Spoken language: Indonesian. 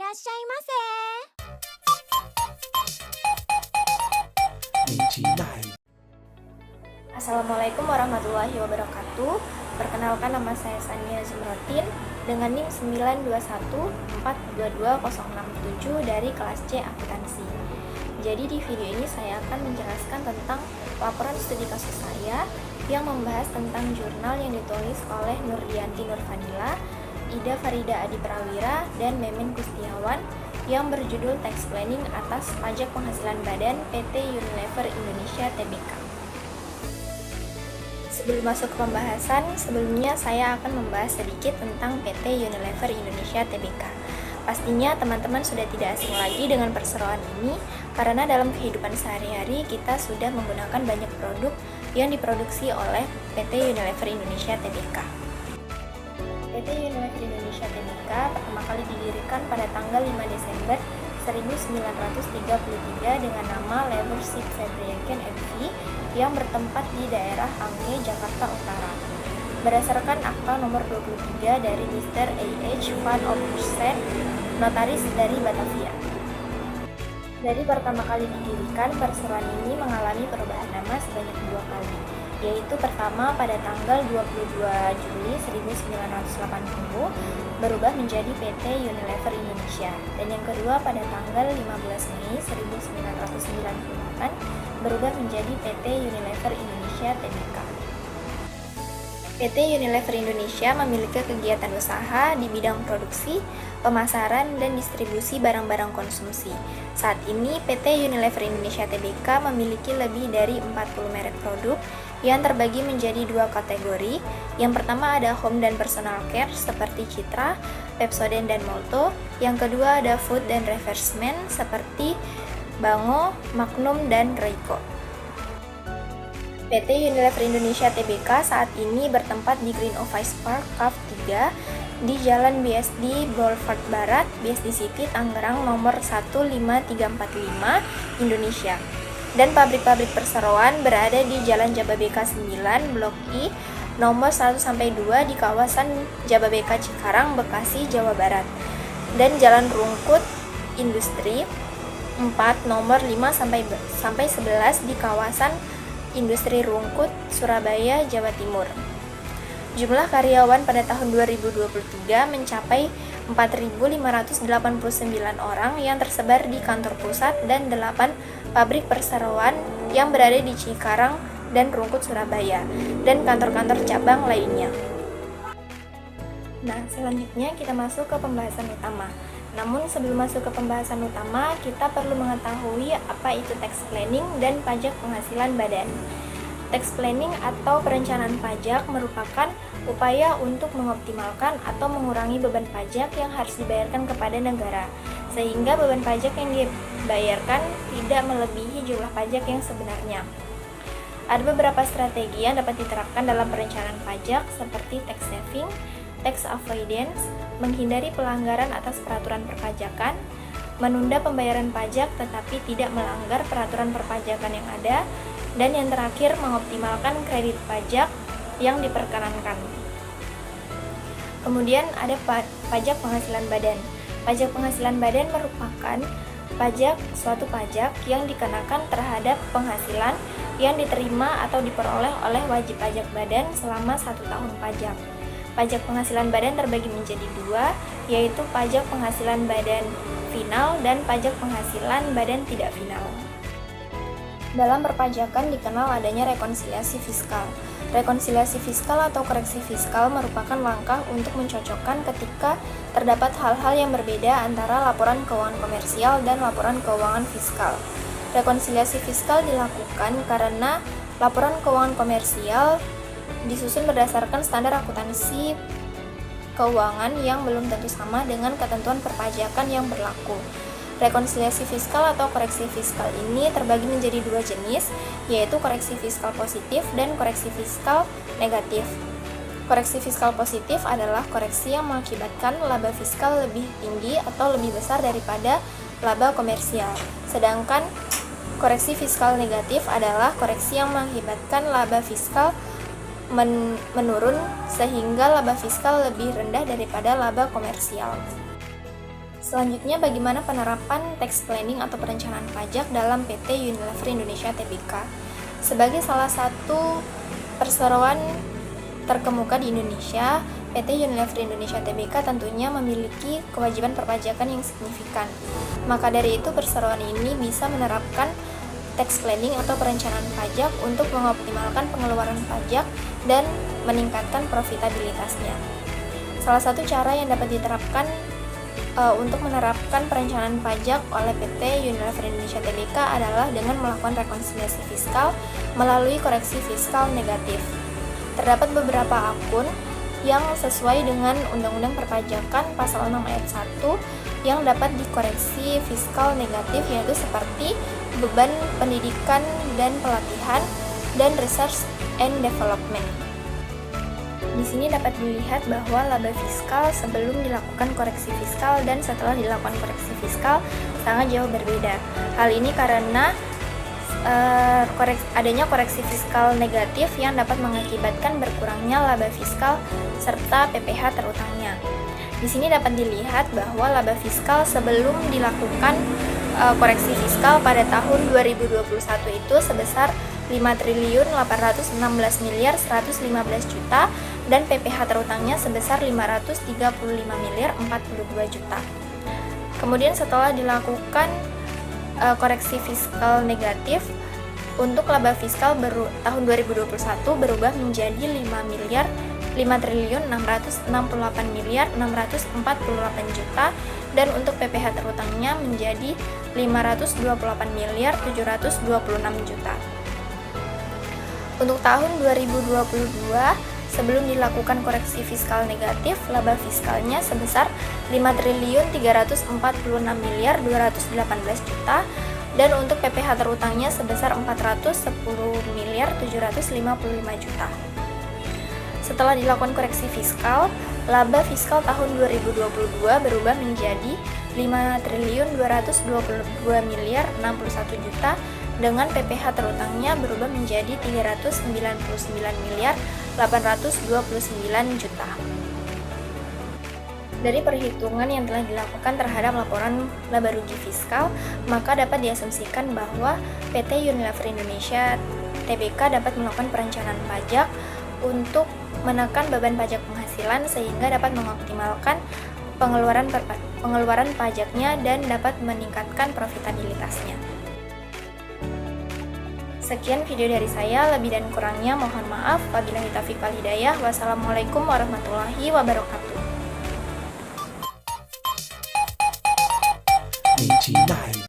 らっしゃいませ。 Assalamualaikum warahmatullahi wabarakatuh. Perkenalkan, nama saya Sania Zumrotin dengan NIM 921422067 dari kelas C akuntansi. Jadi di video ini saya akan menjelaskan tentang laporan studi kasus saya yang membahas tentang jurnal yang ditulis oleh Nurdianti Nurfadila, Ida Farida Adi Prawira, dan Memin Kustiawan yang berjudul Tax Planning atas Pajak Penghasilan Badan PT Unilever Indonesia Tbk. Sebelum masuk ke pembahasan, sebelumnya saya akan membahas sedikit tentang PT Unilever Indonesia Tbk. Pastinya teman-teman sudah tidak asing lagi dengan perseroan ini, karena dalam kehidupan sehari-hari kita sudah menggunakan banyak produk yang diproduksi oleh PT Unilever Indonesia Tbk. PT Unilever Indonesia Tbk pertama kali didirikan pada tanggal 5 Desember 1933 dengan nama Levership Fabrieken MV yang bertempat di daerah Angke, Jakarta Utara. Berdasarkan Akta nomor 23 dari Mr. A.H. Van Ophusen, notaris dari Batavia. Dari pertama kali didirikan, perseroan ini mengalami perubahan nama sebanyak 2 kali, yaitu pertama pada tanggal 22 Juli 1980 berubah menjadi PT Unilever Indonesia, dan yang kedua pada tanggal 15 Mei 1998 berubah menjadi PT Unilever Indonesia Tbk. PT Unilever Indonesia memiliki kegiatan usaha di bidang produksi, pemasaran, dan distribusi barang-barang konsumsi. Saat ini, PT Unilever Indonesia Tbk memiliki lebih dari 40 merek produk yang terbagi menjadi 2 kategori. Yang pertama ada home dan personal care seperti Citra, Pepsodent, dan Molto. Yang kedua ada food dan refreshment seperti Bango, Magnum, dan Royco. PT Unilever Indonesia Tbk saat ini bertempat di Green Office Park Cave 3 di Jalan BSD Boulevard Barat, BSD City, Tangerang nomor 15345, Indonesia. Dan pabrik-pabrik perseroan berada di Jalan Jababeka 9, Blok I, nomor 1-2 di kawasan Jababeka Cikarang, Bekasi, Jawa Barat. Dan Jalan Rungkut Industri 4, nomor 5-11 di kawasan Industri Rungkut, Surabaya, Jawa Timur. Jumlah karyawan pada tahun 2023 mencapai 4.589 orang yang tersebar di kantor pusat dan 8 pabrik perseroan yang berada di Cikarang dan Rungkut, Surabaya, dan kantor-kantor cabang lainnya. Nah, selanjutnya kita masuk ke pembahasan utama. Namun sebelum masuk ke pembahasan utama, kita perlu mengetahui apa itu tax planning dan pajak penghasilan badan. Tax planning atau perencanaan pajak merupakan upaya untuk mengoptimalkan atau mengurangi beban pajak yang harus dibayarkan kepada negara, sehingga beban pajak yang dibayarkan tidak melebihi jumlah pajak yang sebenarnya. Ada beberapa strategi yang dapat diterapkan dalam perencanaan pajak seperti tax saving, tax avoidance, menghindari pelanggaran atas peraturan perpajakan, menunda pembayaran pajak tetapi tidak melanggar peraturan perpajakan yang ada, dan yang terakhir mengoptimalkan kredit pajak yang diperkenankan. Kemudian ada pajak penghasilan badan. Pajak penghasilan badan merupakan suatu pajak yang dikenakan terhadap penghasilan yang diterima atau diperoleh oleh wajib pajak badan selama 1 tahun pajak. Pajak penghasilan badan terbagi menjadi 2, yaitu pajak penghasilan badan final dan pajak penghasilan badan tidak final. Dalam perpajakan dikenal adanya rekonsiliasi fiskal. Rekonsiliasi fiskal atau koreksi fiskal merupakan langkah untuk mencocokkan ketika terdapat hal-hal yang berbeda antara laporan keuangan komersial dan laporan keuangan fiskal. Rekonsiliasi fiskal dilakukan karena laporan keuangan komersial disusun berdasarkan standar akuntansi keuangan yang belum tentu sama dengan ketentuan perpajakan yang berlaku. Rekonsiliasi fiskal atau koreksi fiskal ini terbagi menjadi 2 jenis, yaitu koreksi fiskal positif dan koreksi fiskal negatif. Koreksi fiskal positif adalah koreksi yang mengakibatkan laba fiskal lebih tinggi atau lebih besar daripada laba komersial. Sedangkan koreksi fiskal negatif adalah koreksi yang mengakibatkan laba fiskal menurun sehingga laba fiskal lebih rendah daripada laba komersial. Selanjutnya, bagaimana penerapan tax planning atau perencanaan pajak dalam PT Unilever Indonesia Tbk? Sebagai salah satu perseroan terkemuka di Indonesia, PT Unilever Indonesia Tbk tentunya memiliki kewajiban perpajakan yang signifikan. Maka dari itu, perseroan ini bisa menerapkan tax planning atau perencanaan pajak untuk mengoptimalkan pengeluaran pajak dan meningkatkan profitabilitasnya. Salah satu cara yang dapat diterapkan untuk menerapkan perencanaan pajak oleh PT Unilever Indonesia Tbk adalah dengan melakukan rekonsiliasi fiskal melalui koreksi fiskal negatif. Terdapat beberapa akun yang sesuai dengan Undang-Undang Perpajakan Pasal 6 Ayat 1 yang dapat dikoreksi fiskal negatif, yaitu seperti beban pendidikan dan pelatihan dan research and development. Di sini dapat dilihat bahwa laba fiskal sebelum dilakukan koreksi fiskal dan setelah dilakukan koreksi fiskal sangat jauh berbeda. Hal ini karena adanya koreksi fiskal negatif yang dapat mengakibatkan berkurangnya laba fiskal serta PPh terutangnya. Di sini dapat dilihat bahwa laba fiskal sebelum dilakukan koreksi fiskal pada tahun 2021 itu sebesar 5.816.115 juta dan PPh terutangnya sebesar 535.042 juta. Kemudian setelah dilakukan koreksi fiskal negatif, untuk laba fiskal tahun 2021 berubah menjadi 5.668.648 juta dan untuk PPh terutangnya menjadi 528.726 juta. Untuk tahun 2022, sebelum dilakukan koreksi fiskal negatif, laba fiskalnya sebesar 5.346.218 juta dan untuk PPh terutangnya sebesar 410.755 juta. Setelah dilakukan koreksi fiskal, laba fiskal tahun 2022 berubah menjadi 5.222.061 juta dengan PPh terutangnya berubah menjadi 399.829 juta. Dari perhitungan yang telah dilakukan terhadap laporan laba rugi fiskal, maka dapat diasumsikan bahwa PT Unilever Indonesia Tbk dapat melakukan perencanaan pajak untuk menekan beban pajak penghasilan sehingga dapat mengoptimalkan pengeluaran pajaknya dan dapat meningkatkan profitabilitasnya. Sekian video dari saya, lebih dan kurangnya mohon maaf. Wabillahi taufiq wal hidayah. Wassalamualaikum warahmatullahi wabarakatuh. 一起来。